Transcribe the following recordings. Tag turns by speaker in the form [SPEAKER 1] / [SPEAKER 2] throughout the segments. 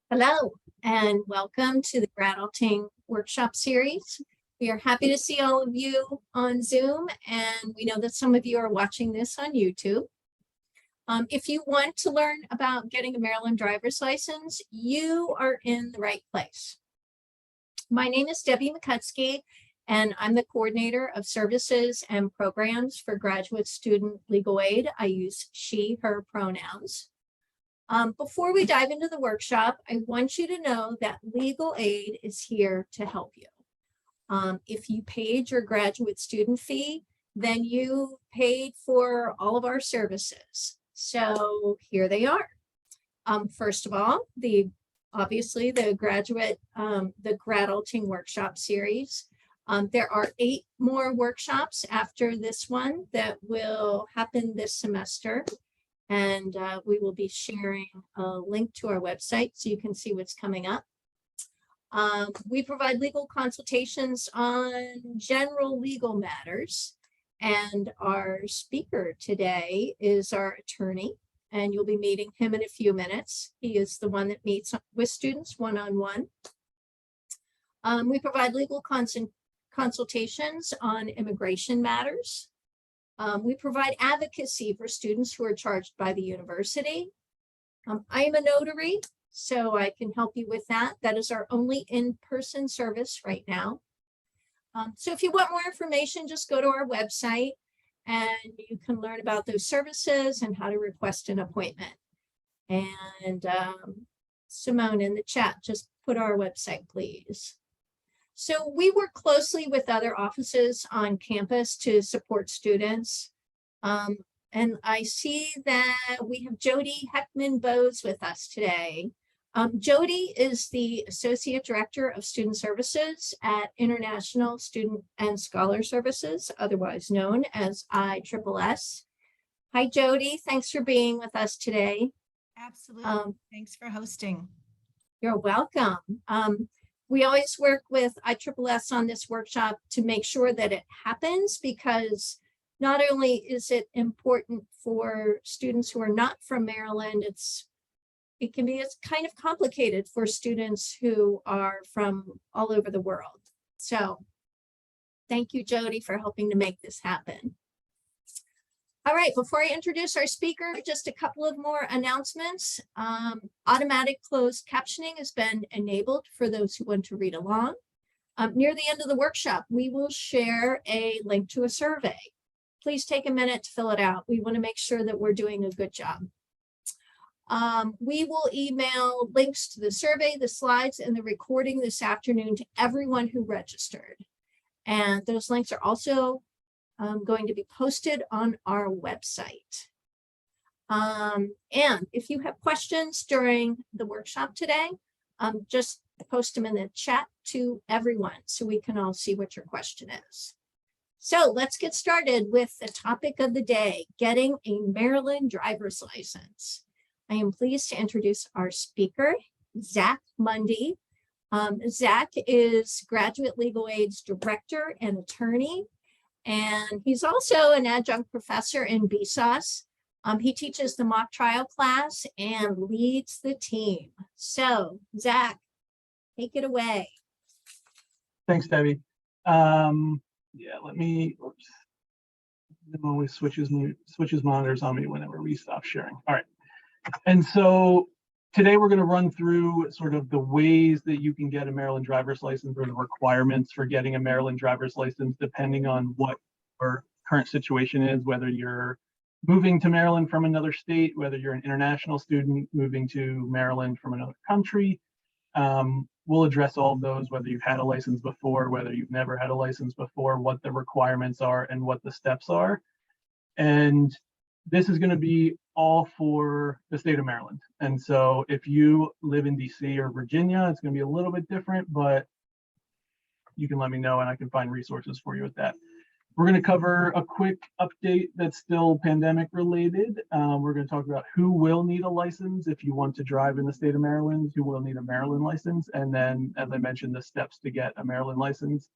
[SPEAKER 1] Hello, and welcome to the GRadulting Workshop Series. We are happy to see all of you on Zoom, and we know that some of you are watching this on YouTube. If you want to learn about getting a Maryland driver's license, you are in the right place. My name is Debbie McCutsky, and I'm the coordinator of services and programs for graduate student legal aid. I use she, her pronouns. Before we dive into the workshop, I want you to know that legal aid is here to help you. If you paid your graduate student fee, then you paid for all of our services. So here they are. First of all, obviously the GRadulting Workshop Series. There are 8 more workshops after this one that will happen this semester. And we will be sharing a link to our website so you can see what's coming up. We provide legal consultations on general legal matters. And our speaker today is our attorney, and you'll be meeting him in a few minutes. He is the one that meets with students one-on-one. We provide legal consultations on immigration matters. We provide advocacy for students who are charged by the university. I am a notary, so I can help you with that. That is our only in-person service right now. So if you want more information, just go to our website and you can learn about those services and how to request an appointment. And Simone in the chat, just put our website, please. So we work closely with other offices on campus to support students. And I see that we have Jody Heckman-Bowes with us today. Jody is the Associate Director of Student Services at International Student and Scholar Services, otherwise known as ISSS. Hi, Jody. Thanks for being with us today.
[SPEAKER 2] Absolutely. Thanks for hosting.
[SPEAKER 1] You're welcome. We always work with ISSS on this workshop to make sure that it happens, because not only is it important for students who are not from Maryland, it can be kind of complicated for students who are from all over the world. So thank you, Jody, for helping to make this happen. All right, before I introduce our speaker, just a couple of more announcements. Automatic closed captioning has been enabled for those who want to read along. Near the end of the workshop, we will share a link to a survey. Please take a minute to fill it out. We want to make sure that we're doing a good job. We will email links to the survey, the slides, and the recording this afternoon to everyone who registered. And those links are also going to be posted on our website. And if you have questions during the workshop today, just post them in the chat to everyone so we can all see what your question is. So let's get started with the topic of the day, getting a Maryland driver's license. I am pleased to introduce our speaker, Zach Mundy. Zach is Graduate Legal Aid's Director and Attorney. And he's also an adjunct professor in BSOS. He teaches the mock trial class and leads the team. So, Zach, take it away.
[SPEAKER 3] Thanks, Debbie. Yeah, let me, oops. It always switches monitors on me whenever we stop sharing. All right. And so today we're going to run through sort of the ways that you can get a Maryland driver's license, or the requirements for getting a Maryland driver's license, depending on what your current situation is, whether you're moving to Maryland from another state, whether you're an international student moving to Maryland from another country. We'll address all of those, whether you've had a license before, whether you've never had a license before, what the requirements are and what the steps are. And this is going to be all for the state of Maryland. And so if you live in DC or Virginia, it's going to be a little bit different, but you can let me know and I can find resources for you with that. We're going to cover a quick update that's still pandemic related. We're going to talk about who will need a license if you want to drive in the state of Maryland, who will need a Maryland license, and then, as I mentioned, the steps to get a Maryland license.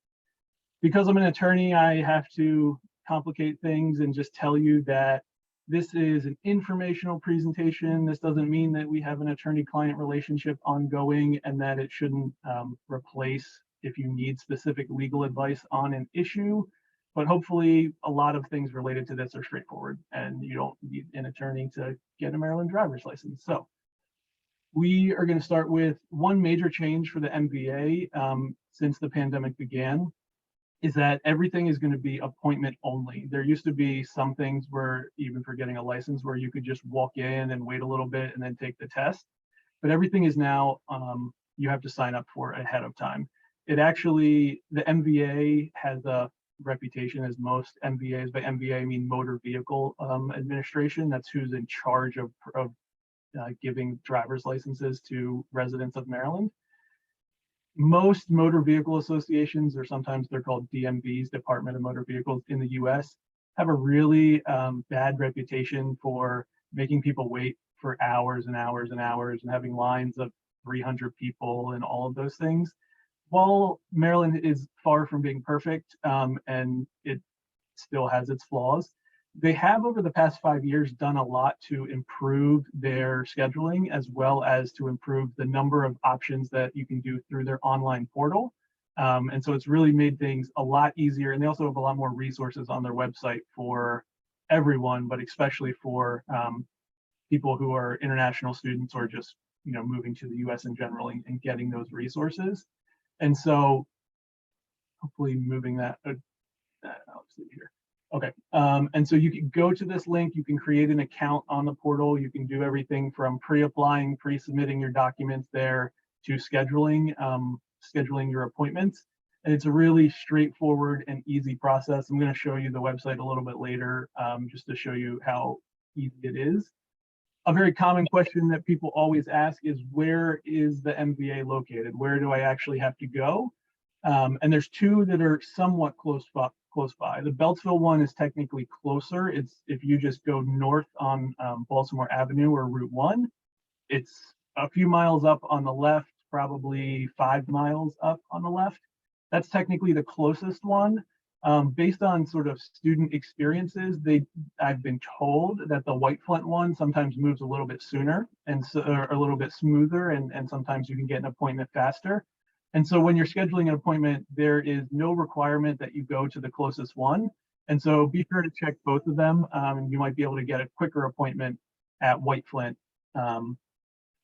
[SPEAKER 3] Because I'm an attorney, I have to complicate things and just tell you that This is an informational presentation. This doesn't mean that we have an attorney-client relationship ongoing and that it shouldn't replace if you need specific legal advice on an issue. But hopefully a lot of things related to this are straightforward and you don't need an attorney to get a Maryland driver's license. So we are going to start with one major change for the MVA since the pandemic began, is that everything is going to be appointment only. There used to be some things where, even for getting a license, where you could just walk in and wait a little bit and then take the test. But everything is now, you have to sign up for ahead of time. It actually, the MVA has a reputation, as most MVAs, by MVA I mean Motor Vehicle Administration. That's who's in charge of giving driver's licenses to residents of Maryland. Most motor vehicle associations, or sometimes they're called DMVs, Department of Motor Vehicles in the US, have a really bad reputation for making people wait for hours and hours and hours and having lines of 300 people and all of those things. While Maryland is far from being perfect and it still has its flaws, they have over the past 5 years done a lot to improve their scheduling, as well as to improve the number of options that you can do through their online portal. And so it's really made things a lot easier. And they also have a lot more resources on their website for everyone, but especially for people who are international students or just moving to the US in general and getting those resources. And so hopefully moving that, I'll see here. Okay, and so you can go to this link, you can create an account on the portal, you can do everything from pre-applying, pre-submitting your documents there to scheduling, scheduling your appointments. And it's a really straightforward and easy process. I'm going to show you the website a little bit later, just to show you how easy it is. A very common question that people always ask is, where is the MVA located? Where do I actually have to go? And there's two that are somewhat close by. The Beltsville one is technically closer. It's if you just go north on Baltimore Avenue or Route 1, it's a few miles up on the left, probably 5 miles up on the left. That's technically the closest one. Based on sort of student experiences, I've been told that the White Flint one sometimes moves a little bit sooner and so, or a little bit smoother, and sometimes you can get an appointment faster. And so when you're scheduling an appointment, there is no requirement that you go to the closest one. And so be sure to check both of them. You might be able to get a quicker appointment at White Flint,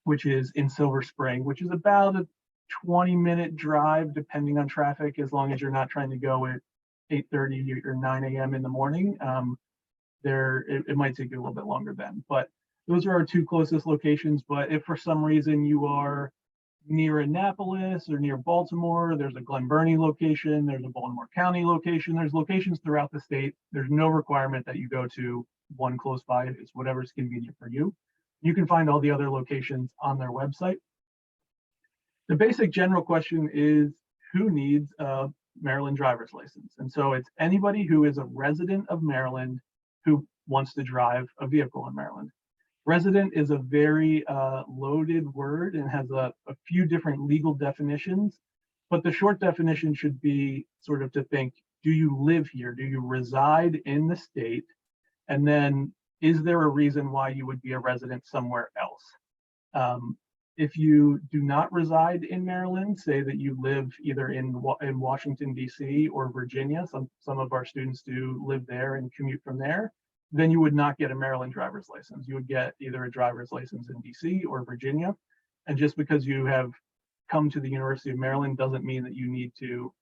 [SPEAKER 3] which is in Silver Spring, which is about a 20-minute drive, depending on traffic, as long as you're not trying to go at 8:30 or 9 a.m. in the morning. It might take you a little bit longer then. But those are our two closest locations. But if for some reason you are near Annapolis or near Baltimore, there's a Glen Burnie location, there's a Baltimore County location, there's locations throughout the state. There's no requirement that you go to one close by. It's whatever's convenient for you. You can find all the other locations on their website. The basic general question is, who needs a Maryland driver's license? And so it's anybody who is a resident of Maryland who wants to drive a vehicle in Maryland. Resident is a very loaded word and has a few different legal definitions, but the short definition should be sort of to think, do you live here? Do you reside in the state? And then, is there a reason why you would be a resident somewhere else? If you do not reside in Maryland, say that you live either in Washington, D.C. or Virginia, some of our students do live there and commute from there, then you would not get a Maryland driver's license. You would get either a driver's license in DC or Virginia. And just because you have come to the University of Maryland doesn't mean that you need to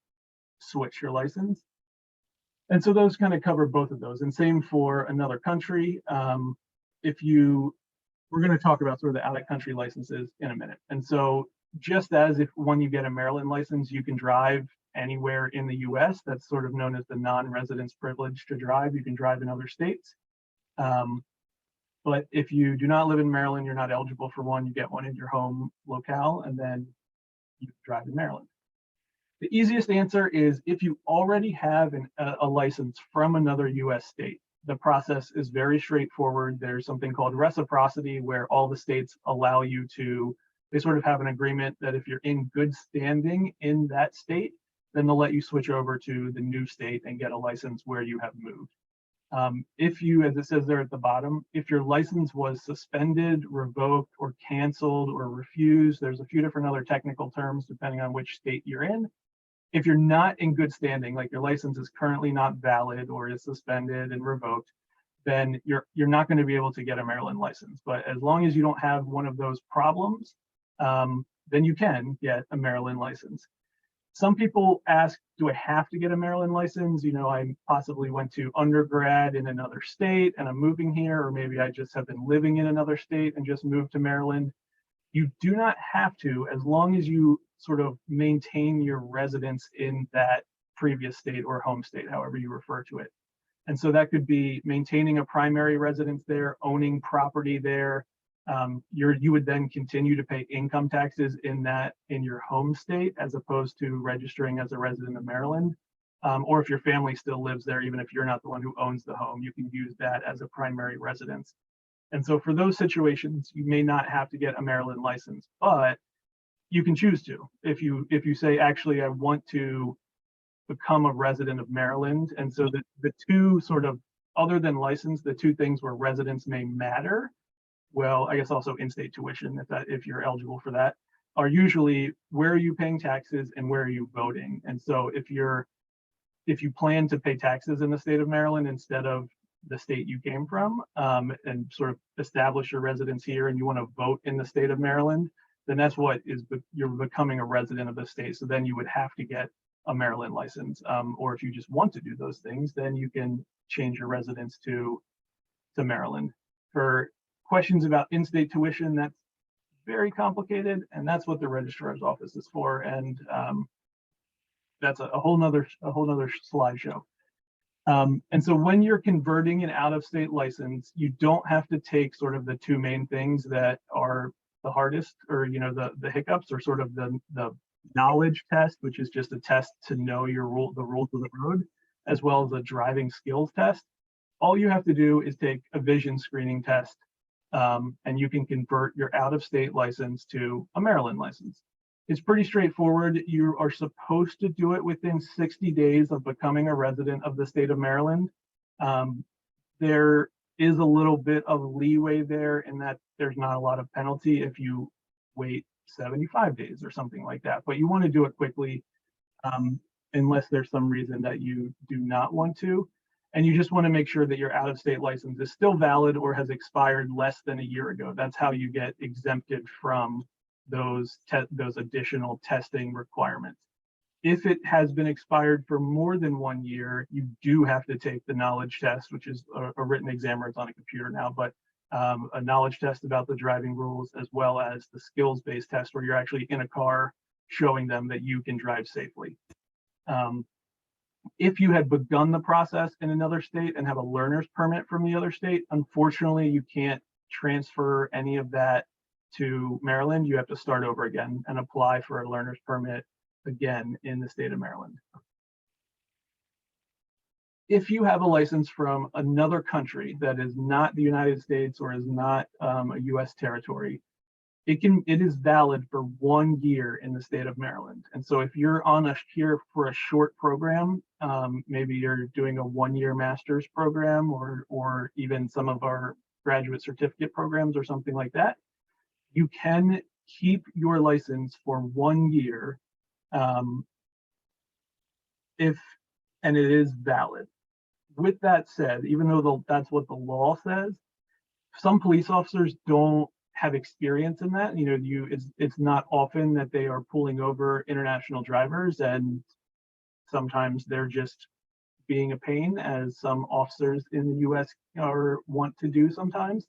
[SPEAKER 3] switch your license. And so those kind of cover both of those. And same for another country. We're going to talk about sort of the out-of-country licenses in a minute. And so just as if when you get a Maryland license, you can drive anywhere in the US, that's sort of known as the non-residence privilege to drive. You can drive in other states. But if you do not live in Maryland, you're not eligible for one. You get one in your home locale, and then you drive in Maryland. The easiest answer is if you already have a license from another US state. The process is very straightforward. There's something called reciprocity, where all the states allow you to, they sort of have an agreement that if you're in good standing in that state, then they'll let you switch over to the new state and get a license where you have moved. If you, as it says there at the bottom, if your license was suspended, revoked, or canceled, or refused, there's a few different other technical terms depending on which state you're in. If you're not in good standing, like your license is currently not valid or is suspended and revoked, then you're not going to be able to get a Maryland license. But as long as you don't have one of those problems, then you can get a Maryland license. Some people ask, do I have to get a Maryland license? You know, I possibly went to undergrad in another state and I'm moving here, or maybe I just have been living in another state and just moved to Maryland. You do not have to, as long as you sort of maintain your residence in that previous state or home state, however you refer to it. And so that could be maintaining a primary residence there, owning property there. You would then continue to pay income taxes in your home state, as opposed to registering as a resident of Maryland. Or if your family still lives there, even if you're not the one who owns the home, you can use that as a primary residence. And so for those situations, you may not have to get a Maryland license, but you can choose to. If you say, actually, I want to become a resident of Maryland. And so the two sort of, other than license, the two things where residence may matter, well, I guess also in-state tuition, if you're eligible for that, are usually where are you paying taxes and where are you voting. And so if you plan to pay taxes in the state of Maryland instead of the state you came from, and sort of establish your residence here, and you want to vote in the state of Maryland, then that's what you're becoming a resident of the state. So then you would have to get a Maryland license. Or if you just want to do those things, then you can change your residence to Maryland. For questions about in-state tuition, that's very complicated, and that's what the registrar's office is for. And that's a whole nother slideshow. And so when you're converting an out-of-state license, you don't have to take sort of the two main things that are the hardest, or the hiccups, or sort of the knowledge test, which is just a test to know the rules of the road, as well as a driving skills test. All you have to do is take a vision screening test, and you can convert your out-of-state license to a Maryland license. It's pretty straightforward. You are supposed to do it within 60 days of becoming a resident of the state of Maryland. There is a little bit of leeway there in that there's not a lot of penalty if you wait 75 days or something like that, but you want to do it quickly, unless there's some reason that you do not want to. And you just want to make sure that your out-of-state license is still valid or has expired less than a year ago. That's how you get exempted from those additional testing requirements. If it has been expired for more than 1 year, you do have to take the knowledge test, which is a written exam where it's on a computer now, but a knowledge test about the driving rules, as well as the skills-based test where you're actually in a car showing them that you can drive safely. If you had begun the process in another state and have a learner's permit from the other state, unfortunately, you can't transfer any of that to Maryland. You have to start over again and apply for a learner's permit again in the state of Maryland. If you have a license from another country that is not the United States or is not a US territory, it is valid for 1 year in the state of Maryland. And so if you're here for a short program, maybe you're doing a 1-year master's program, or even some of our graduate certificate programs or something like that, you can keep your license for 1 year, and it is valid. With that said, even though that's what the law says, some police officers don't have experience in that. It's not often that they are pulling over international drivers, and sometimes they're just being a pain, as some officers in the US want to do sometimes.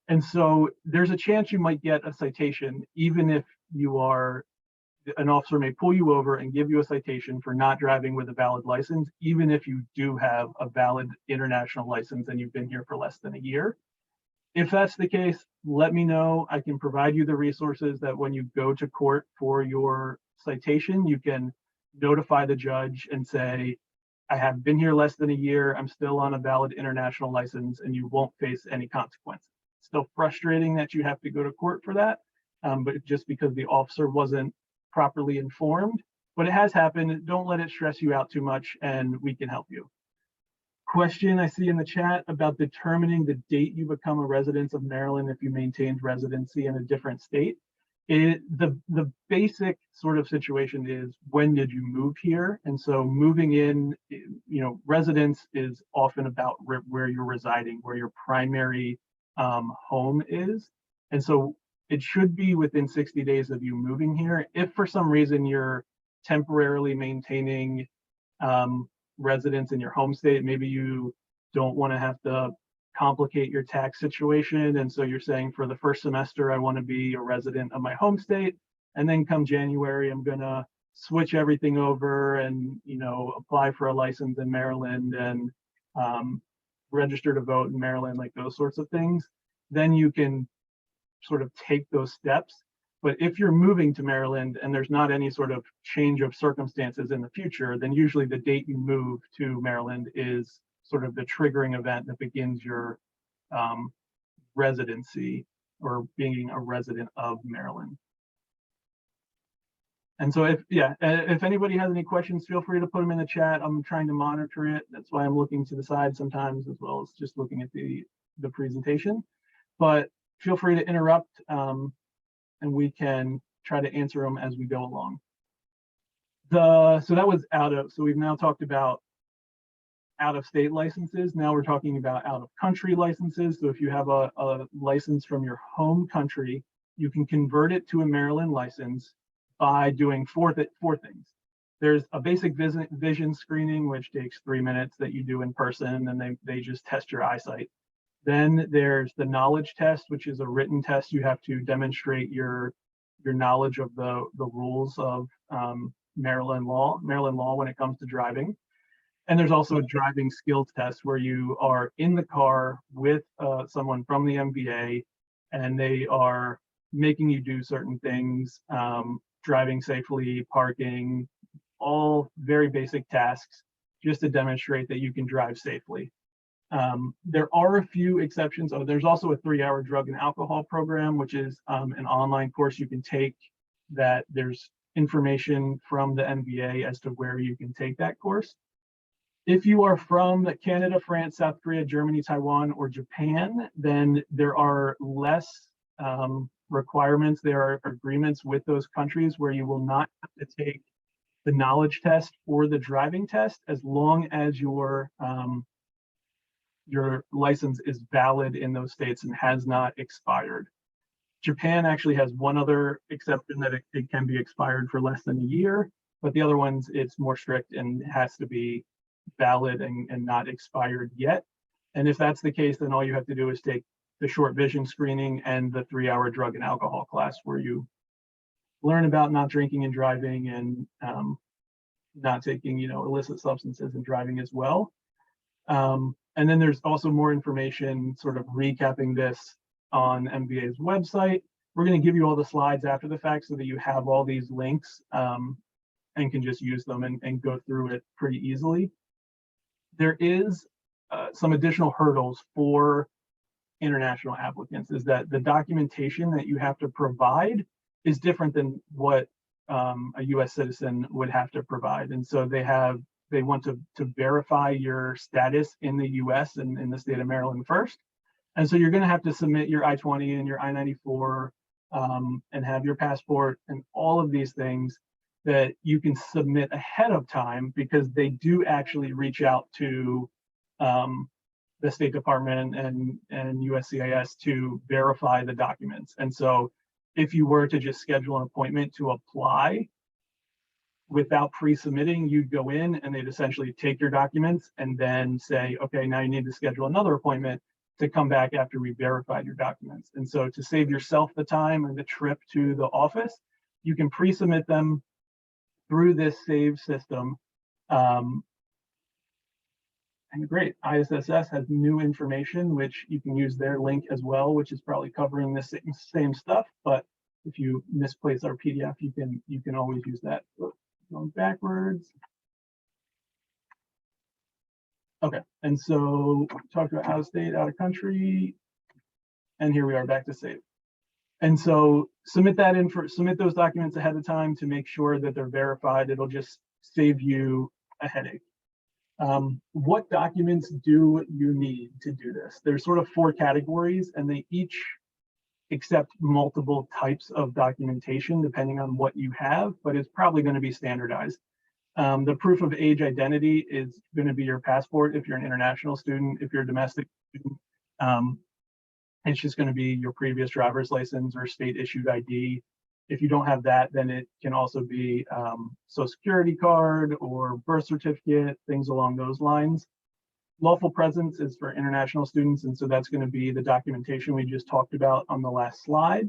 [SPEAKER 3] And so there's a chance you might get a citation, even if an officer may pull you over and give you a citation for not driving with a valid license, even if you do have a valid international license and you've been here for less than a year. If that's the case, let me know. I can provide you the resources that when you go to court for your citation, you can notify the judge and say, I have been here less than a year, I'm still on a valid international license, and you won't face any consequences. It's still frustrating that you have to go to court for that, but just because the officer wasn't properly informed, but it has happened. Don't let it stress you out too much, and we can help you. question I see in the chat about determining the date you become a resident of Maryland if you maintained residency in a different state. The basic sort of situation is, when did you move here? And so moving in, residence is often about where you're residing, where your primary home is. And so it should be within 60 days of you moving here. If for some reason you're temporarily maintaining residence in your home state, maybe you don't want to have to complicate your tax situation, and so you're saying, for the first semester I want to be a resident of my home state, and then come January I'm gonna switch everything over and apply for a license in Maryland and register to vote in Maryland, like those sorts of things. Then you can sort of take those steps. But if you're moving to Maryland and there's not any sort of change of circumstances in the future, then usually the date you move to Maryland is sort of the triggering event that begins your residency, or being a resident of Maryland. And so if anybody has any questions, feel free to put them in the chat. I'm trying to monitor it. That's why I'm looking to the side sometimes, as well as just looking at the presentation. But feel free to interrupt, and we can try to answer them as we go along. So that was so we've now talked about out-of-state licenses. Now we're talking about out-of-country licenses. So if you have a license from your home country, you can convert it to a Maryland license by doing four things. There's a basic vision screening, which takes 3 minutes, that you do in person, and they just test your eyesight. Then there's the knowledge test, which is a written test. You have to demonstrate your knowledge of the rules of Maryland law when it comes to driving. And there's also a driving skills test, where you are in the car with someone from the MVA, and they are making you do certain things, driving safely, parking, all very basic tasks, just to demonstrate that you can drive safely. There are a few exceptions. There's also a 3-hour drug and alcohol program, which is an online course you can take, that there's information from the MVA as to where you can take that course. If you are from Canada, France, South Korea, Germany, Taiwan, or Japan, then there are less requirements. There are agreements with those countries where you will not have to take the knowledge test or the driving test, as long as your license is valid in those states and has not expired. Japan actually has one other exception, that it can be expired for less than a year, but the other ones, it's more strict and has to be valid and not expired yet. And if that's the case, then all you have to do is take the short vision screening and the 3-hour drug and alcohol class, where you learn about not drinking and driving, and not taking illicit substances and driving as well. And then there's also more information sort of recapping this on MVA's website. We're going to give you all the slides after the fact, so that you have all these links and can just use them and go through it pretty easily. There is some additional hurdles for international applicants, is that the documentation that you have to provide is different than what a US citizen would have to provide. And so they want to verify your status in the US and in the state of Maryland first. And so you're going to have to submit your I-20 and your I-94 and have your passport and all of these things that you can submit ahead of time, because they do actually reach out to the State Department and USCIS to verify the documents. And so if you were to just schedule an appointment to apply without pre-submitting, you'd go in and they'd essentially take your documents and then say, okay, now you need to schedule another appointment to come back after we verified your documents. And so to save yourself the time and the trip to the office, you can pre-submit them through this save system. And great, ISSS has new information, which you can use their link as well, which is probably covering the same stuff. But if you misplace our PDF, you can always use that. Going backwards. Okay, and so talked about out of state, out of country, and here we are back to save. And so submit those documents ahead of time to make sure that they're verified. It'll just save you a headache. What documents do you need to do this? There's sort of 4 categories, and they each accept multiple types of documentation depending on what you have, but it's probably going to be standardized. The proof of age identity is going to be your passport if you're an international student. If you're a domestic student, it's just going to be your previous driver's license or state issued ID. If you don't have that, then it can also be Social Security card or birth certificate, things along those lines. Lawful presence is for international students, and so that's going to be the documentation we just talked about on the last slide.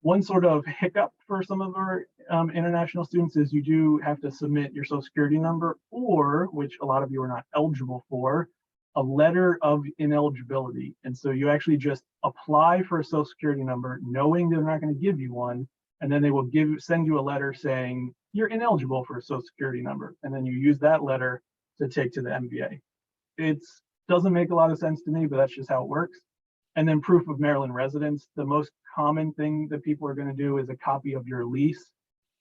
[SPEAKER 3] One sort of hiccup for some of our international students is you do have to submit your Social Security number, or, which a lot of you are not eligible for, a letter of ineligibility. And so you actually just apply for a Social Security number, knowing they're not going to give you one, and then they will send you a letter saying you're ineligible for a Social Security number, and then you use that letter to take to the MVA. It doesn't make a lot of sense to me, but that's just how it works. And then proof of Maryland residence. The most common thing that people are going to do is a copy of your lease.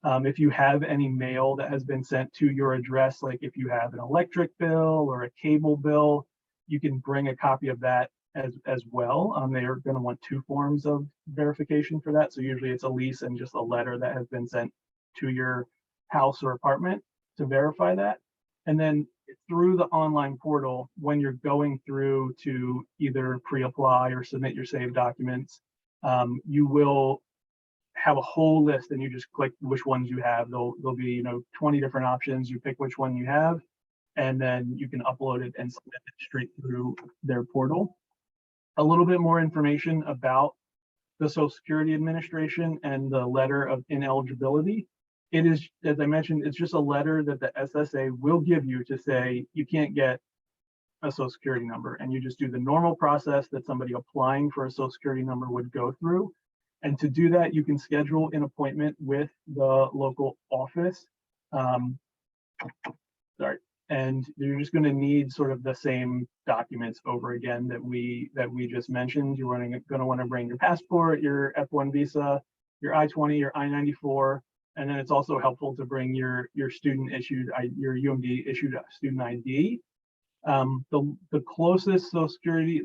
[SPEAKER 3] If you have any mail that has been sent to your address, like if you have an electric bill or a cable bill, you can bring a copy of that as well. They are going to want 2 forms of verification for that. So usually it's a lease and just a letter that has been sent to your house or apartment to verify that. And then through the online portal, when you're going through to either pre-apply or submit your saved documents, you will have a whole list, and you just click which ones you have. There'll be 20 different options. You pick which one you have, and then you can upload it and submit it straight through their portal. A little bit more information about the Social Security Administration and the letter of ineligibility. It is, as I mentioned, it's just a letter that the SSA will give you to say you can't get a Social Security number, and you just do the normal process that somebody applying for a Social Security number would go through. And to do that, you can schedule an appointment with the local office. And you're just going to need sort of the same documents over again that we just mentioned. You're going to want to bring your passport, your F1 visa, your I-20, your I-94. And then it's also helpful to bring your student issued, your UMD issued student ID. The closest Social Security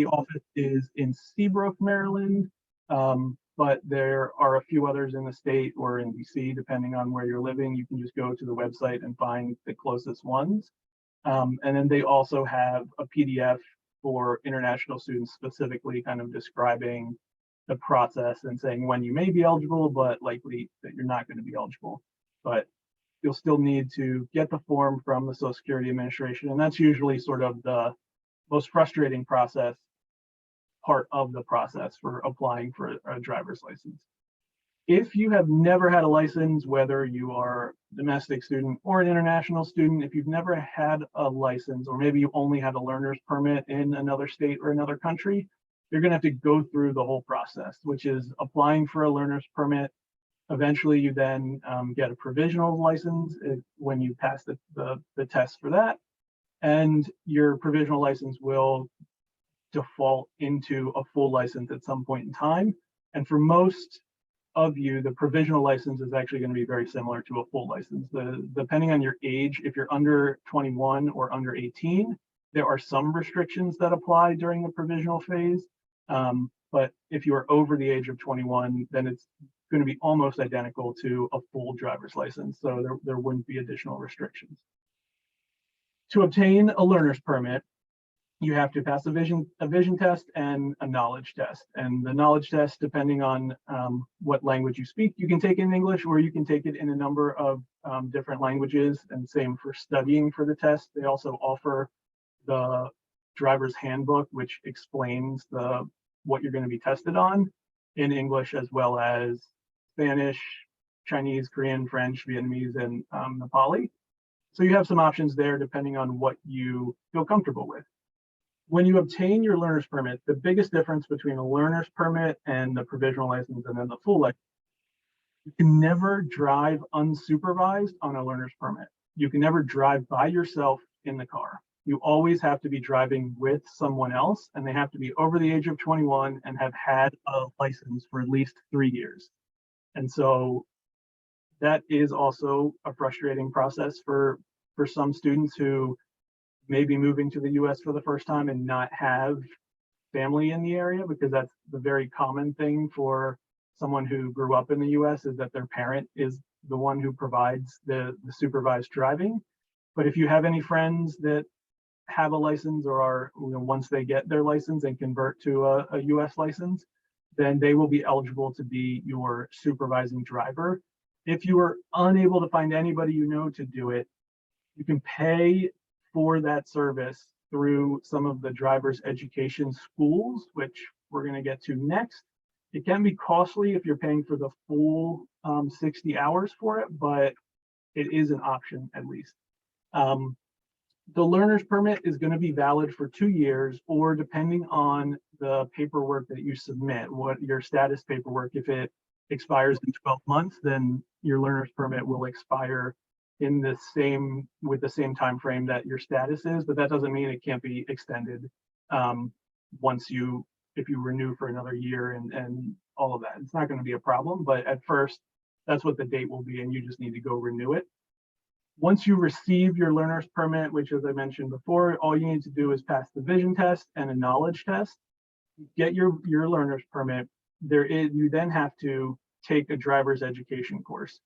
[SPEAKER 3] office is in Seabrook, Maryland, but there are a few others in the state or in DC, depending on where you're living. You can just go to the website and find the closest ones. And then they also have a PDF for international students, specifically kind of describing the process and saying when you may be eligible, but likely that you're not going to be eligible. But you'll still need to get the form from the Social Security Administration, and that's usually sort of the most frustrating part of the process for applying for a driver's license. If you have never had a license, whether you are a domestic student or an international student, if you've never had a license, or maybe you only had a learner's permit in another state or another country, you're going to have to go through the whole process, which is applying for a learner's permit. Eventually, you then get a provisional license when you pass the test for that, and your provisional license will default into a full license at some point in time. And for most of you, the provisional license is actually going to be very similar to a full license. Depending on your age, if you're under 21 or under 18, there are some restrictions that apply during the provisional phase. But if you are over the age of 21, then it's going to be almost identical to a full driver's license. So there wouldn't be additional restrictions. To obtain a learner's permit, you have to pass a vision test and a knowledge test. And the knowledge test, depending on what language you speak, you can take it in English, or you can take it in a number of different languages. And same for studying for the test. They also offer the driver's handbook, which explains what you're going to be tested on in English, as well as Spanish, Chinese, Korean, French, Vietnamese, and Nepali. So you have some options there depending on what you feel comfortable with. When you obtain your learner's permit, the biggest difference between a learner's permit and the provisional license and then the full license, you can never drive unsupervised on a learner's permit. You can never drive by yourself in the car. You always have to be driving with someone else, and they have to be over the age of 21 and have had a license for at least 3 years. And so that is also a frustrating process for for some students who may be moving to the US for the first time and not have family in the area, because that's the very common thing for someone who grew up in the US, is that their parent is the one who provides the supervised driving. But if you have any friends that have a license or are, once they get their license and convert to a US license, then they will be eligible to be your supervising driver. If you are unable to find anybody to do it, you can pay for that service through some of the driver's education schools, which we're going to get to next. It can be costly if you're paying for the full 60 hours for it, but it is an option at least. The learner's permit is going to be valid for 2 years, or depending on the paperwork that you submit, what your status paperwork, if it expires in 12 months, then your learner's permit will expire in with the same time frame that your status is, but that doesn't mean it can't be extended if you renew for another year and all of that. It's not going to be a problem, but at first, that's what the date will be, and you just need to go renew it. Once you receive your learner's permit, which, as I mentioned before, all you need to do is pass the vision test and a knowledge test. Get your learner's permit. You then have to take a driver's education course.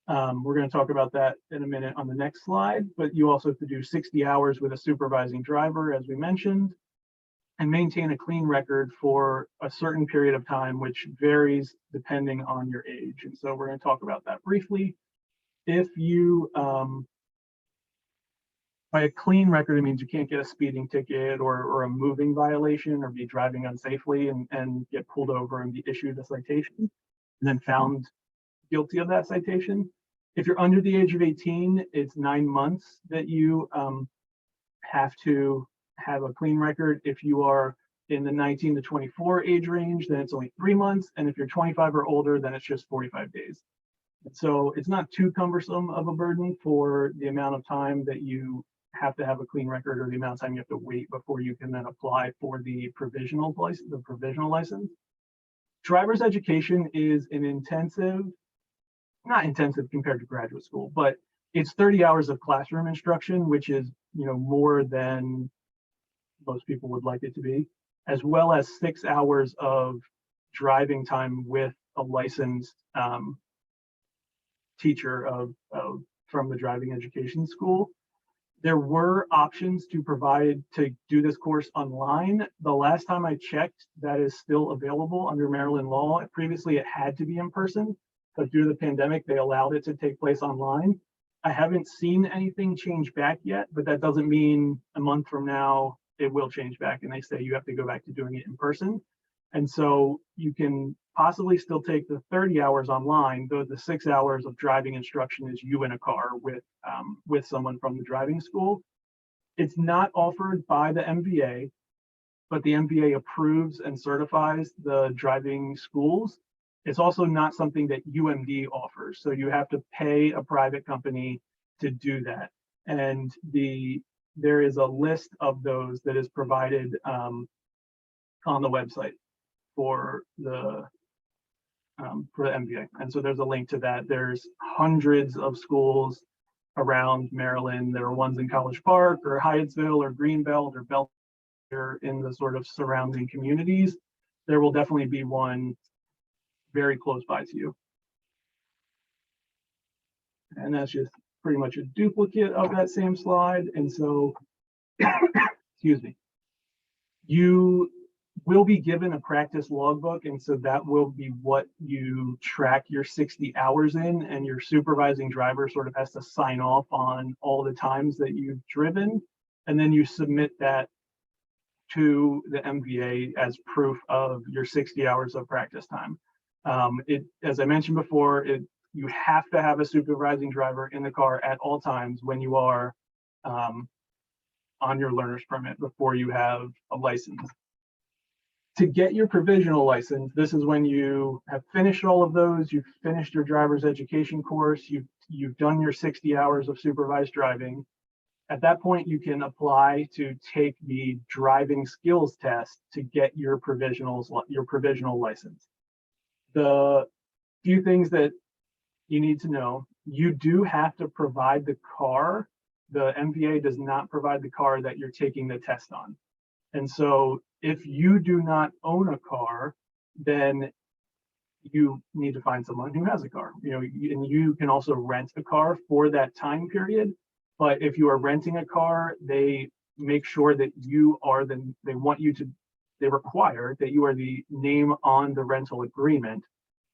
[SPEAKER 3] We're going to talk about that in a minute on the next slide, but you also have to do 60 hours with a supervising driver, as we mentioned, and maintain a clean record for a certain period of time, which varies depending on your age. And so we're going to talk about that briefly. If you, by a clean record, it means you can't get a speeding ticket or a moving violation or be driving unsafely and get pulled over and be issued a citation and then found guilty of that citation. If you're under the age of 18, it's 9 months that you have to have a clean record. If you are in the 19 to 24 age range, then it's only 3 months. And if you're 25 or older, then it's just 45 days. So it's not too cumbersome of a burden for the amount of time that you have to have a clean record, or the amount of time you have to wait before you can then apply for the provisional license. Driver's education is an not intensive compared to graduate school, but it's 30 hours of classroom instruction, which is more than most people would like it to be, as well as 6 hours of driving time with a licensed teacher from the driving education school. There were options to do this course online. The last time I checked, that is still available under Maryland law. Previously, it had to be in person, but due to the pandemic, they allowed it to take place online. I haven't seen anything change back yet, but that doesn't mean a month from now it will change back and they say you have to go back to doing it in person. And so you can possibly still take the 30 hours online, though the 6 hours of driving instruction is you in a car with someone from the driving school. It's not offered by the MVA, but the MVA approves and certifies the driving schools. It's also not something that UMD offers. So you have to pay a private company to do that. And there is a list of those that is provided on the website for the MVA. And so there's a link to that. There's hundreds of schools around Maryland. There are ones in College Park or Hyattsville or Greenbelt or Belfair in the sort of surrounding communities. There will definitely be one very close by to you. And that's just pretty much a duplicate of that same slide. And so, excuse me, you will be given a practice logbook. And so that will be what you track your 60 hours in, and your supervising driver sort of has to sign off on all the times that you've driven. And then you submit that to the MVA as proof of your 60 hours of practice time. As I mentioned before, you have to have a supervising driver in the car at all times when you are on your learner's permit before you have a license. To get your provisional license, this is when you have finished all of those, you've finished your driver's education course, you've done your 60 hours of supervised driving. At that point, you can apply to take the driving skills test to get your provisional license. The few things that you need to know: you do have to provide the car the MVA does not provide the car that you're taking the test on. And so if you do not own a car, then you need to find someone who has a car, and you can also rent a car for that time period. But if you are renting a car, they make sure that you are they require that you are the name on the rental agreement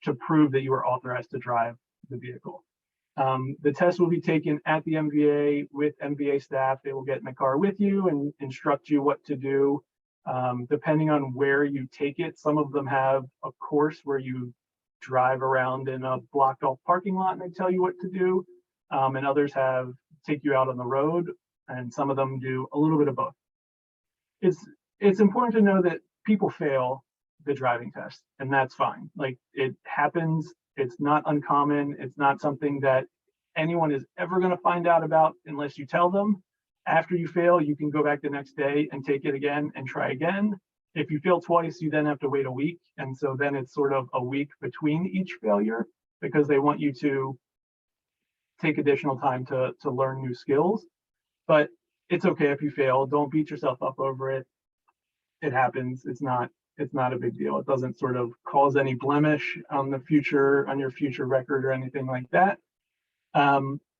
[SPEAKER 3] to prove that you are authorized to drive the vehicle. The test will be taken at the MVA with MVA staff. They will get in the car with you and instruct you what to do. Depending on where you take it, some of them have a course where you drive around in a blocked off parking lot and they tell you what to do. And others take you out on the road, and some of them do a little bit of both. It's important to know that people fail the driving test, and that's fine. Like, it happens. It's not uncommon. It's not something that anyone is ever going to find out about unless you tell them. After you fail, you can go back the next day and take it again and try again. If you fail twice, you then have to wait a week. And so then it's sort of a week between each failure, because they want you to take additional time to learn new skills. But it's okay if you fail. Don't beat yourself up over it. It happens. It's not a big deal. It doesn't sort of cause any blemish on your future record or anything like that.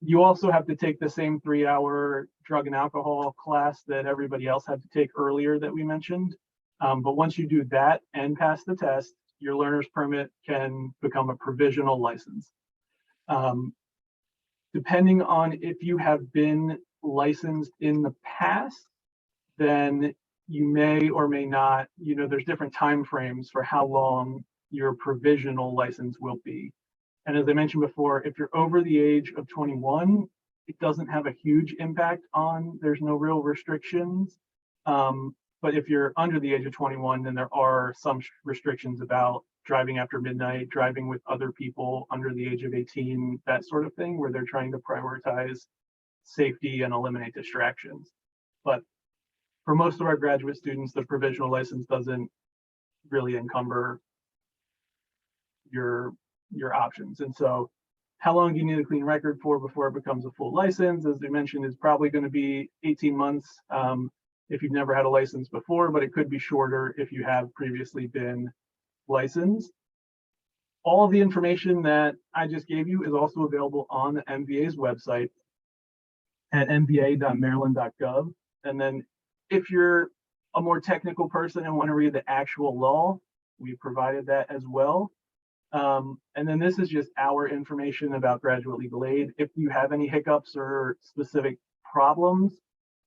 [SPEAKER 3] You also have to take the same 3-hour drug and alcohol class that everybody else had to take earlier that we mentioned. But once you do that and pass the test, your learner's permit can become a provisional license. Depending on if you have been licensed in the past, then you may or may not, there's different time frames for how long your provisional license will be. And as I mentioned before, if you're over the age of 21, it doesn't have a huge impact there's no real restrictions. But if you're under the age of 21, then there are some restrictions about driving after midnight, driving with other people under the age of 18, that sort of thing, where they're trying to prioritize safety and eliminate distractions. But for most of our graduate students, the provisional license doesn't really encumber your options. And so how long do you need a clean record for before it becomes a full license? As we mentioned, is probably going to be 18 months if you've never had a license before, but it could be shorter if you have previously been licensed. All of the information that I just gave you is also available on the MVA's website at mva.maryland.gov. And then if you're a more technical person and want to read the actual law, we provided that as well. And then this is just our information about graduate legal aid. If you have any hiccups or specific problems,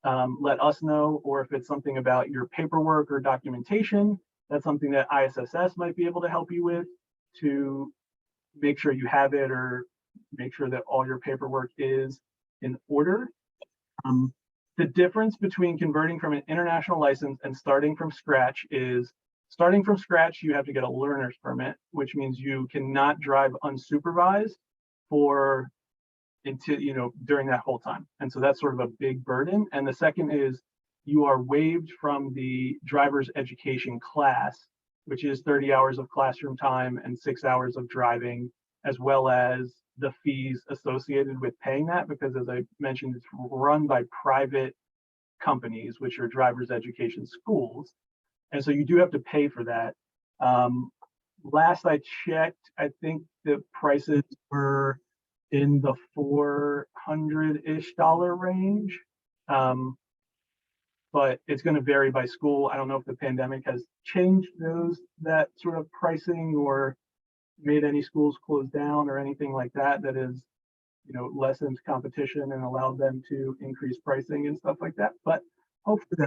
[SPEAKER 3] let us know, or if it's something about your paperwork or documentation, that's something that ISSS might be able to help you with to make sure you have it or make sure that all your paperwork is in order. The difference between converting from an international license and starting from scratch is starting from scratch, you have to get a learner's permit, which means you cannot drive unsupervised during that whole time. And so that's sort of a big burden. And the second is you are waived from the driver's education class, which is 30 hours of classroom time and 6 hours of driving, as well as the fees associated with paying that, because as I mentioned, it's run by private companies, which are driver's education schools. And so you do have to pay for that. Last I checked, I think the prices were in the $400-ish range. But it's going to vary by school. I don't know if the pandemic has changed that sort of pricing or made any schools close down or anything like that is, lessened competition and allowed them to increase pricing and stuff like that. But hopefully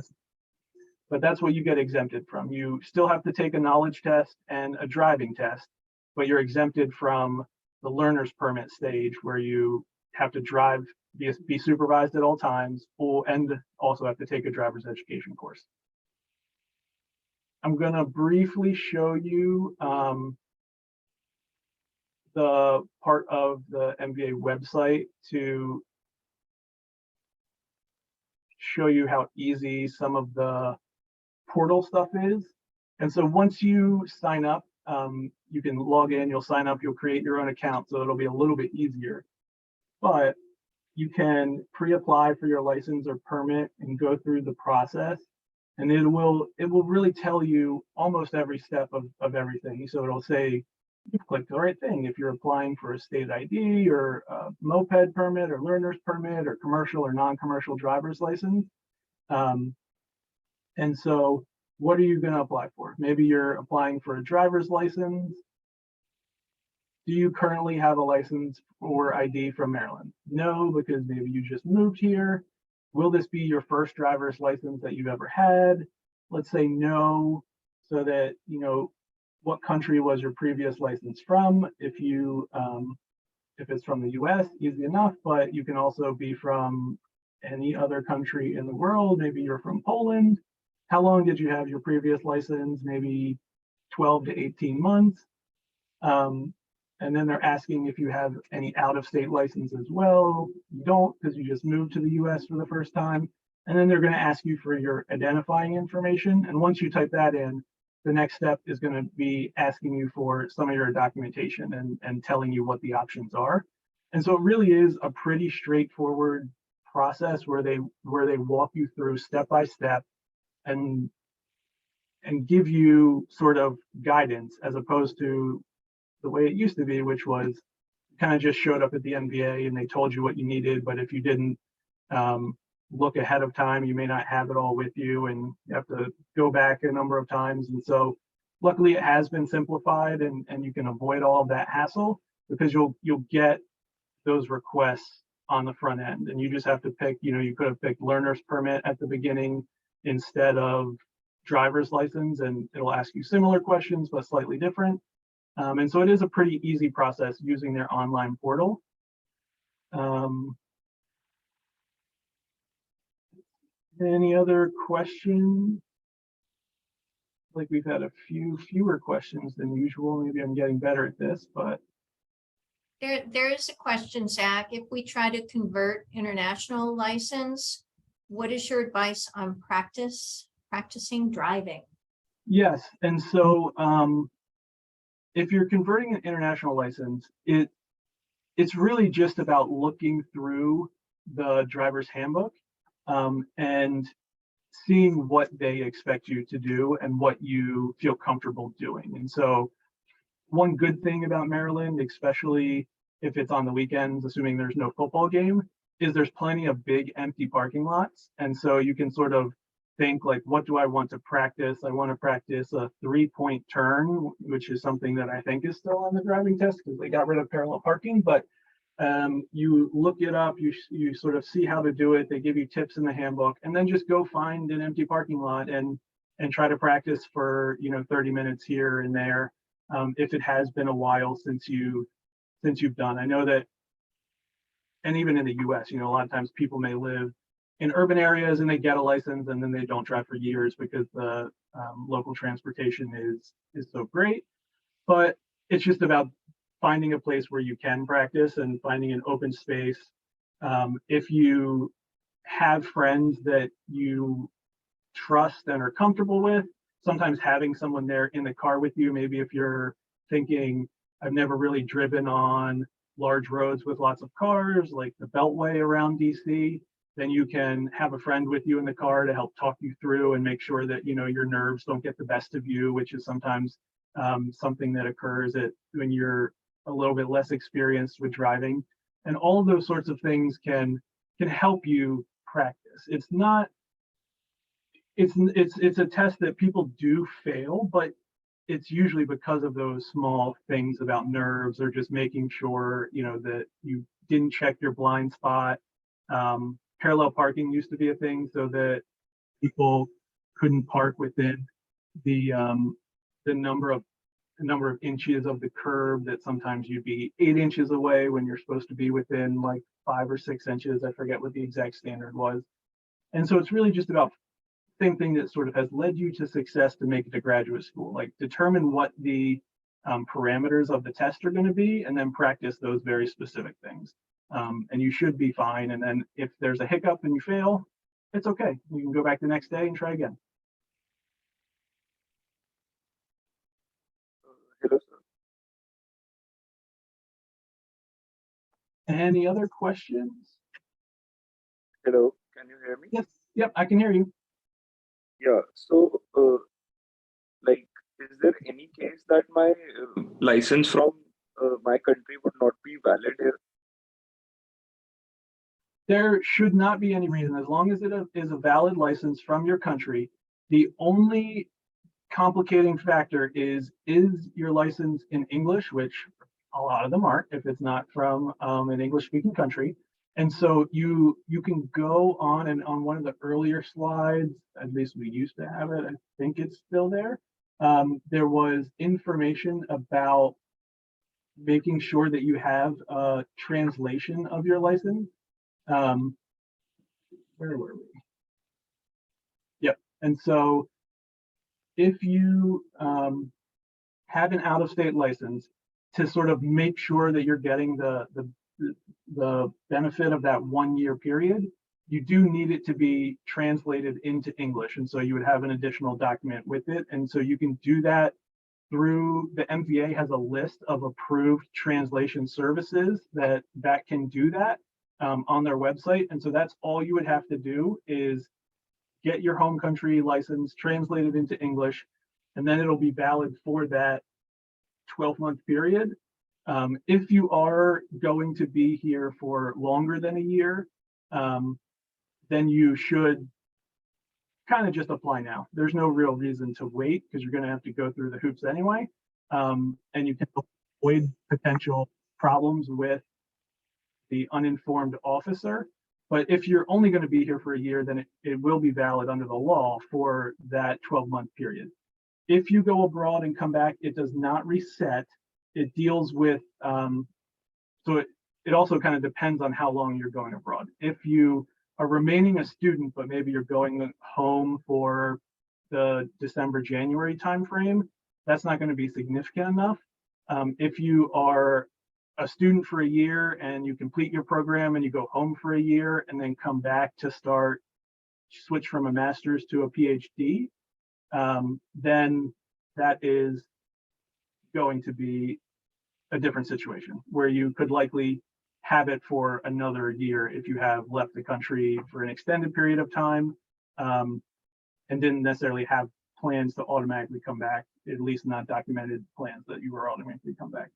[SPEAKER 3] that's what you get exempted from. You still have to take a knowledge test and a driving test, but you're exempted from the learner's permit stage where you have to drive, be supervised at all times, and also have to take a driver's education course. I'm going to briefly show you the part of the MVA website to show you how easy some of the portal stuff is. And so once you sign up, you can log in, you'll sign up, you'll create your own account, so it'll be a little bit easier. But you can pre-apply for your license or permit and go through the process. And it will really tell you almost every step of everything. So it'll say, you've clicked the right thing. If you're applying for a state ID or a moped permit or learner's permit or commercial or non-commercial driver's license. And so what are you going to apply for? Maybe you're applying for a driver's license. Do you currently have a license or ID from Maryland? No, because maybe you just moved here. Will this be your first driver's license that you've ever had? Let's say no, so that, you know, what country was your previous license from? If it's from the US, easy enough, but you can also be from any other country in the world. Maybe you're from Poland. How long did you have your previous license? Maybe 12 to 18 months. And then they're asking if you have any out-of-state license as well. You don't, because you just moved to the US for the first time. And then they're going to ask you for your identifying information. And once you type that in, the next step is going to be asking you for some of your documentation and telling you what the options are. And so it really is a pretty straightforward process where they walk you through step by step and give you sort of guidance, as opposed to the way it used to be, which was kind of just showed up at the MVA and they told you what you needed, but if you didn't look ahead of time, you may not have it all with you, and you have to go back a number of times. And so luckily it has been simplified, and you can avoid all of that hassle, because you'll get those requests on the front end, and you just have to pick, you know, you could have picked learner's permit at the beginning instead of driver's license, and it'll ask you similar questions but slightly different. And so it is a pretty easy process using their online portal. Any other questions? Like, we've had a fewer questions than usual. Maybe I'm getting better at this, but
[SPEAKER 1] There is a question, Zach. If we try to convert international license, what is your advice on practicing driving?
[SPEAKER 3] yes. And so if you're converting an international license, it's really just about looking through the driver's handbook and seeing what they expect you to do and what you feel comfortable doing. And so one good thing about Maryland, especially if it's on the weekends, assuming there's no football game, is there's plenty of big empty parking lots. And so you can sort of think, like, what do I want to practice? I want to practice a 3-point turn, which is something that I think is still on the driving test because they got rid of parallel parking. But you look it up, you sort of see how to do it. They give you tips in the handbook, and then just go find an empty parking lot and try to practice for, you know, 30 minutes here and there. If it has been a while since you've done. I know that, and even in the US, you know, a lot of times people may live in urban areas and they get a license and then they don't drive for years because the local transportation is so great. But it's just about finding a place where you can practice and finding an open space. If you have friends that you trust and are comfortable with, sometimes having someone there in the car with you, maybe if you're thinking, I've never really driven on large roads with lots of cars, like the Beltway around DC, then you can have a friend with you in the car to help talk you through and make sure that, you know, your nerves don't get the best of you, which is sometimes something that occurs when you're a little bit less experienced with driving. And all of those sorts of things can help you practice. It's not, it's a test that people do fail, but it's usually because of those small things about nerves, or just making sure, you know, that you didn't check your blind spot. Parallel parking used to be a thing so that people couldn't park within the number of inches of the curb, that sometimes you'd be 8 inches away when you're supposed to be within like 5 or 6 inches. I forget what the exact standard was. And so it's really just about same thing that sort of has led you to success to make it to graduate school. Like, determine what the parameters of the test are going to be, and then practice those very specific things. And you should be fine. And then if there's a hiccup and you fail, it's okay. You can go back the next day and try again. Any other questions?
[SPEAKER 4] Hello, can you hear me?
[SPEAKER 3] Yes, yep, I can hear you.
[SPEAKER 4] Yeah, so like, is there any case that my license from my country would not be valid here?
[SPEAKER 3] There should not be any reason, as long as it is a valid license from your country. The only complicating factor is your license in English, which a lot of them aren't if it's not from an English speaking country. And so you can go on, and on one of the earlier slides, at least we used to have it, I think it's still there. There was information about making sure that you have a translation of your license. Where were we? Yep. And so if you have an out-of-state license, to sort of make sure that you're getting the benefit of that 1 year period, you do need it to be translated into English. And so you would have an additional document with it. And so you can do that through the MVA has a list of approved translation services that can do that on their website. And so that's all you would have to do is get your home country license translated into English, and then it'll be valid for that 12-month period. If you are going to be here for longer than a year, then you should kind of just apply now. There's no real reason to wait because you're going to have to go through the hoops anyway. And you can avoid potential problems with the uninformed officer. But if you're only going to be here for a year, then it will be valid under the law for that 12-month period. If you go abroad and come back, it does not reset. It deals with, so it also kind of depends on how long you're going abroad. If you are remaining a student, but maybe you're going home for the December, January timeframe, that's not going to be significant enough. If you are a student for a year and you complete your program and you go home for a year and then come back to switch from a master's to a PhD, then that is going to be a different situation where you could likely have it for another year if you have left the country for an extended period of time and didn't necessarily have plans to automatically come back, at least not documented plans that you were automatically come back.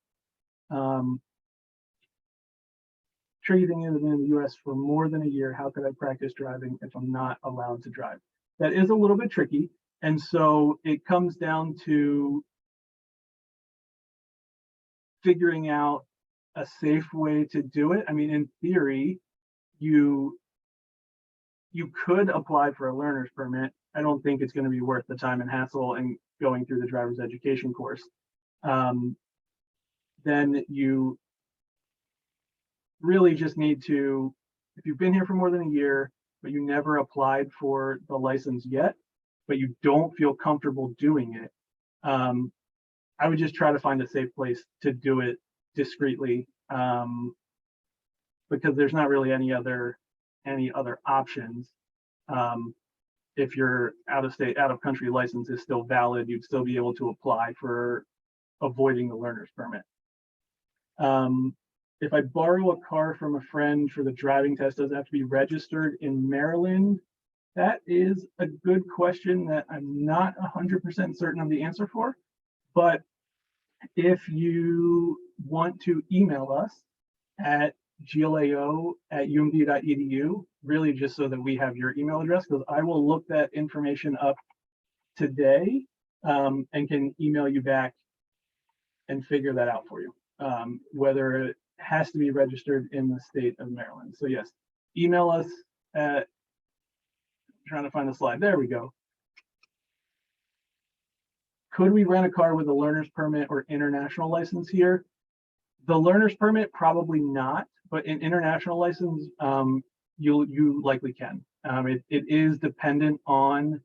[SPEAKER 3] Trading in the US for more than a year, how could I practice driving if I'm not allowed to drive? That is a little bit tricky. And so it comes down to figuring out a safe way to do it. I mean, in theory, you could apply for a learner's permit. I don't think it's going to be worth the time and hassle and going through the driver's education course. Then you really just need to, if you've been here for more than a year, but you never applied for the license yet, but you don't feel comfortable doing it, I would just try to find a safe place to do it discreetly, because there's not really any other options. If your out of country license is still valid, you'd still be able to apply for avoiding the learner's permit. If I borrow a car from a friend for the driving test, does it have to be registered in Maryland? That is a good question that I'm not 100% certain of the answer for. But if you want to email us at glao@umd.edu, really just so that we have your email address, because I will look that information up today and can email you back and figure that out for you, whether it has to be registered in the state of Maryland. So yes, email us at, I'm trying to find the slide, there we go. Could we rent a car with a learner's permit or international license here? The learner's permit, probably not, but in international license, you likely can. It is dependent on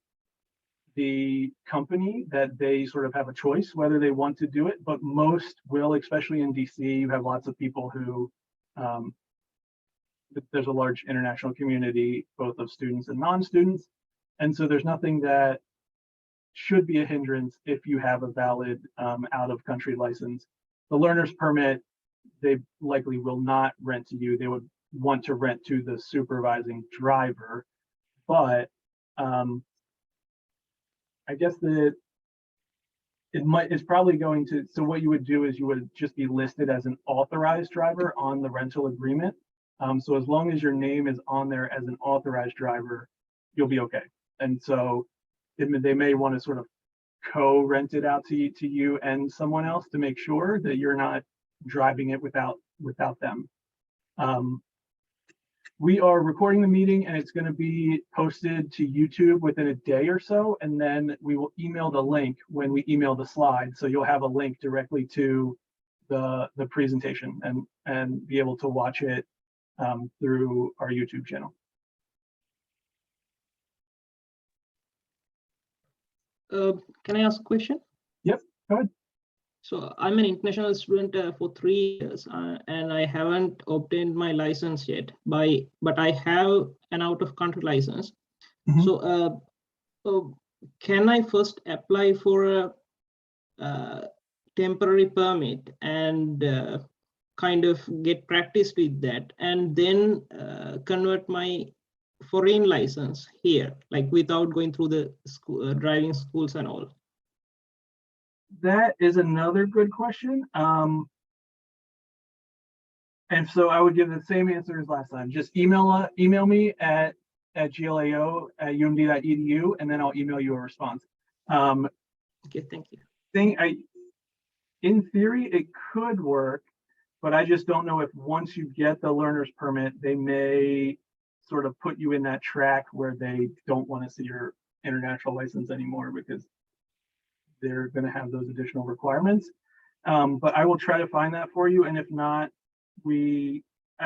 [SPEAKER 3] the company that they sort of have a choice whether they want to do it, but most will, especially in DC, you have lots of people who, there's a large international community, both of students and non-students. And so there's nothing that should be a hindrance if you have a valid out-of-country license. The learner's permit, they likely will not rent to you. They would want to rent to the supervising driver. But I guess it's probably going to, so what you would do is you would just be listed as an authorized driver on the rental agreement. So as long as your name is on there as an authorized driver, you'll be okay. And so they may want to sort of co-rent it out to you and someone else to make sure that you're not driving it without them. We are recording the meeting and it's going to be posted to YouTube within a day or so, and then we will email the link when we email the slides. So you'll have a link directly to the presentation and be able to watch it through our YouTube channel.
[SPEAKER 5] Can I ask a question?
[SPEAKER 3] Yep, go ahead.
[SPEAKER 5] So I'm an international student for 3 years, and I haven't obtained my license yet. But I have an out-of-country license.
[SPEAKER 3] Mhm.
[SPEAKER 5] So can I first apply for a temporary permit and kind of get practice with that, and then convert my foreign license here, like without going through the school, driving schools and all?
[SPEAKER 3] That is another good question. And so I would give the same answer as last time. Just email me at glao@umd.edu, and then I'll email you a response.
[SPEAKER 5] Okay, thank you.
[SPEAKER 3] In theory, it could work, but I just don't know if once you get the learner's permit, they may sort of put you in that track where they don't want to see your international license anymore because they're going to have those additional requirements. But I will try to find that for you. And if not, I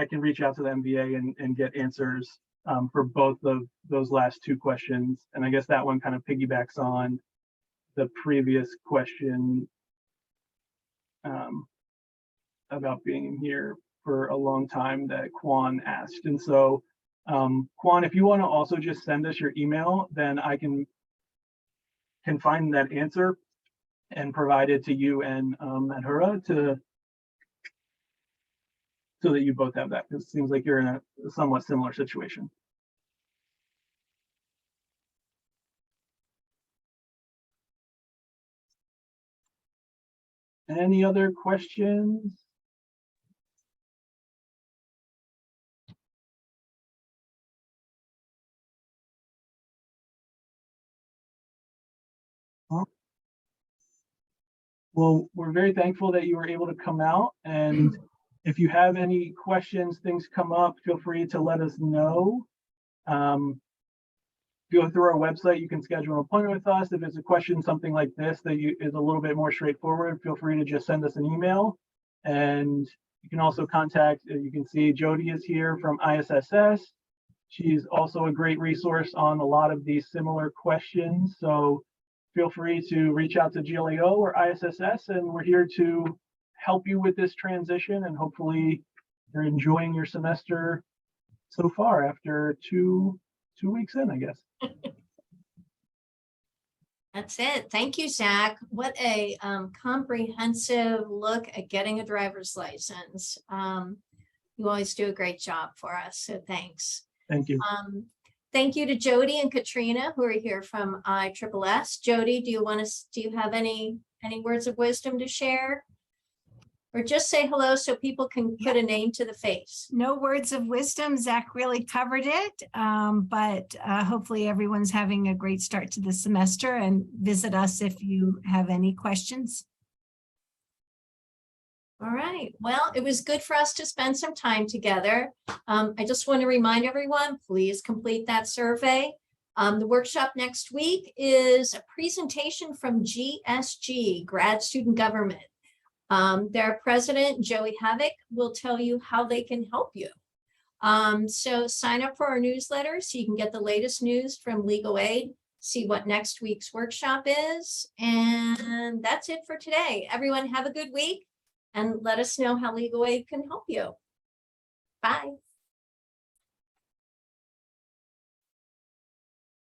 [SPEAKER 3] can reach out to the MBA and get answers for both of those last two questions. And I guess that one kind of piggybacks on the previous question about being here for a long time that Kwan asked. And so Kwan, if you want to also just send us your email, then I can find that answer and provide it to you and Madhura so that you both have that, because it seems like you're in a somewhat similar situation. Any other questions? Well, we're very thankful that you were able to come out. And if you have any questions, things come up, feel free to let us know. If you go through our website, you can schedule an appointment with us. If it's a question, something like this that is a little bit more straightforward, feel free to just send us an email. And you can also contact, you can see Jody is here from ISSS. She's also a great resource on a lot of these similar questions. So feel free to reach out to GLAO or ISSS, and we're here to help you with this transition. And hopefully you're enjoying your semester so far after two weeks in, I guess.
[SPEAKER 1] That's it. Thank you, Zach. What a comprehensive look at getting a driver's license. You always do a great job for us, so thanks.
[SPEAKER 3] Thank you.
[SPEAKER 1] Thank you to Jody and Katrina, who are here from ISSS. Jody, do you have any words of wisdom to share? Or just say hello so people can put a name to the face.
[SPEAKER 2] No words of wisdom. Zach really covered it, but hopefully everyone's having a great start to the semester, and visit us if you have any questions.
[SPEAKER 1] All right. Well, it was good for us to spend some time together. I just want to remind everyone, please complete that survey. The workshop next week is a presentation from GSG, Grad Student Government. Their president, Joey Havoc, will tell you how they can help you. So sign up for our newsletter so you can get the latest news from Legal Aid, see what next week's workshop is. And that's it for today. Everyone have a good week and let us know how Legal Aid can help you. Bye.